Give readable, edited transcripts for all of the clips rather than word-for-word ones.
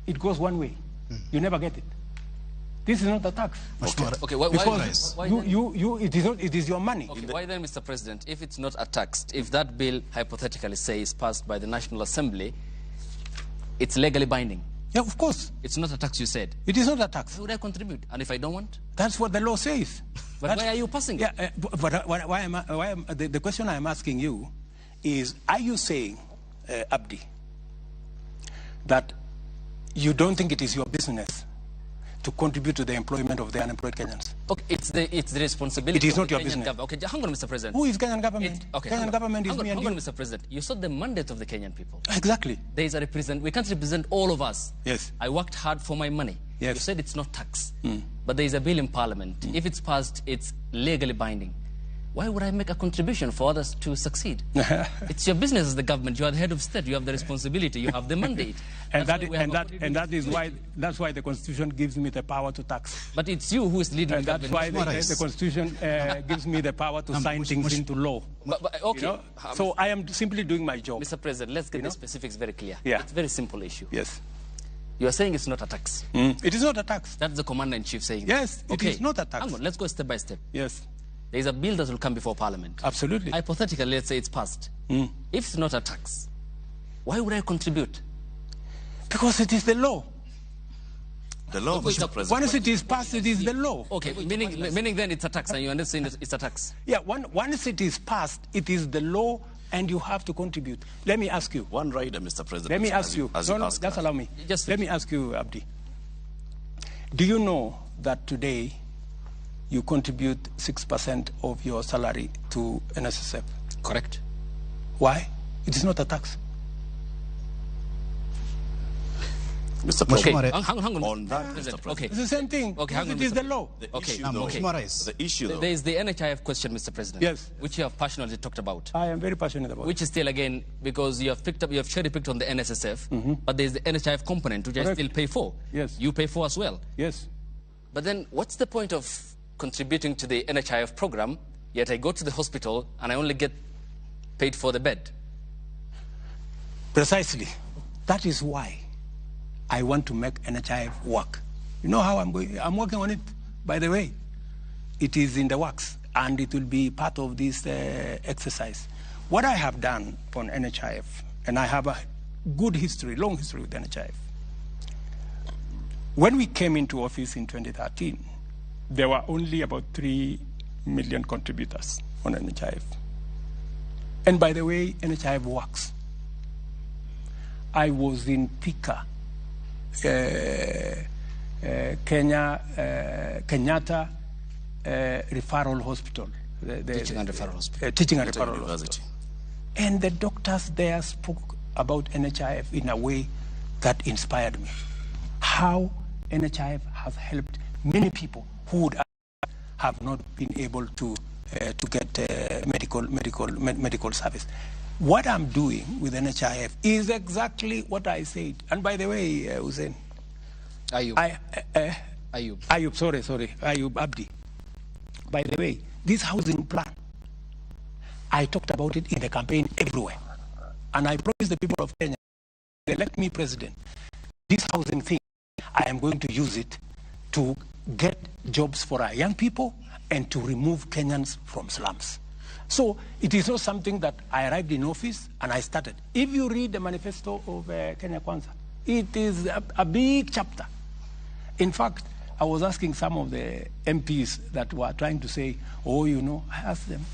it goes one way. You never get it. This is not a tax. Okay, because it is your money. Okay, why then, Mr. President, if it's not a tax, if that bill hypothetically say is passed by the National Assembly, it's legally binding? Yeah, of course. It's not a tax, you said. It is not a tax. Why would I contribute? And if I don't want? That's what the law says. But why are you passing it? Yeah, the question I'm asking you is, are you saying, Abdi, that you don't think it is your business to contribute to the employment of the unemployed Kenyans? Okay, it's the responsibility. It is not of your Kenyan business. Okay, hang on, Mr. President. Who is Kenyan government? Kenyan government is me and you. Hang on, Mr. President. You saw the mandate of the Kenyan people. Exactly. There is a we can't represent all of us. Yes. I worked hard for my money. Yes. You said it's not tax. But there is a bill in Parliament. If it's passed, it's legally binding. Why would I make a contribution for others to succeed? It's your business as the government. You are the head of state. You have the responsibility. You have the mandate. That's why the Constitution gives me the power to tax. But it's you who is leading the government. That's why the Constitution gives me the power to sign things into law. Okay. You know? So I am simply doing my job. Mr. President, let's get the specifics very clear. Yeah. It's a very simple issue. Yes. You are saying it's not a tax. It is not a tax. That's the Commander-in-Chief saying. Yes, it is not a tax. Hang on, let's go step by step. Yes. There is a bill that will come before Parliament. Absolutely. Hypothetically, let's say it's passed. If it's not a tax, why would I contribute? Because it is the law. The law, Mr. President. Once it is passed, it is the law. Okay, meaning then it's a tax, and you understand it's a tax. Yeah, once it is passed, it is the law, and you have to contribute. Let me ask you. One rider, Mr. President. Let me ask you. Just allow me. Let me ask you, Abdi. Do you know that today you contribute 6% of your salary to NSSF? Correct. Why? It is not a tax. Mr. President, okay. Hang on. On that, Mr. President. Okay. It's the same thing. Okay, it is the law. The issue, though. There is the NHIF question, Mr. President. Yes. Which you have passionately talked about. I am very passionate about. Which is still, again, because you have cherry-picked on the NSSF, but there is the NHIF component, which I still pay for. Yes. You pay for as well. Yes. But then, what's the point of contributing to the NHIF program, yet I go to the hospital and I only get paid for the bed? Precisely. That is why I want to make NHIF work. You know how I'm going? I'm working on it, by the way. It is in the works, and it will be part of this exercise. What I have done on NHIF, and I have a good history, long history with NHIF. When we came into office in 2013, there were only about 3 million contributors on NHIF. And by the way, NHIF works. I was in Pika, Kenyatta Referral Hospital. Teaching and Referral Hospital. Teaching and Referral Hospital. And the doctors there spoke about NHIF in a way that inspired me. How NHIF has helped many people who would have not been able to get medical service. What I'm doing with NHIF is exactly what I said. And by the way, Hussein, Ayub, Ayub Abdi. By the way, this housing plan, I talked about it in the campaign everywhere. And I promised the people of Kenya, they elect me president. This housing thing, I am going to use it to get jobs for our young people and to remove Kenyans from slums. So it is not something that I arrived in office and I started. If you read the manifesto of Kenya Kwanza, it is a big chapter. In fact, I was asking some of the MPs that were trying to say, oh, you know, I asked them,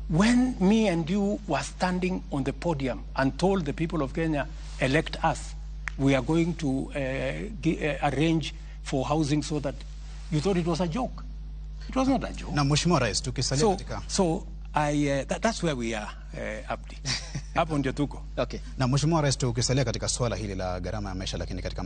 when me and you were standing on the podium and told the people of Kenya, elect us, we are going to arrange for housing, so that you thought it was a joke. It was not a joke. Na Mheshimiwa Rais, tukisalia katika... So that's where we are, Abdi. Hapo ndio tuko. Okay. Na Mheshimiwa Rais, tukisalia katika swala hili la gharama ya maisha, lakini katika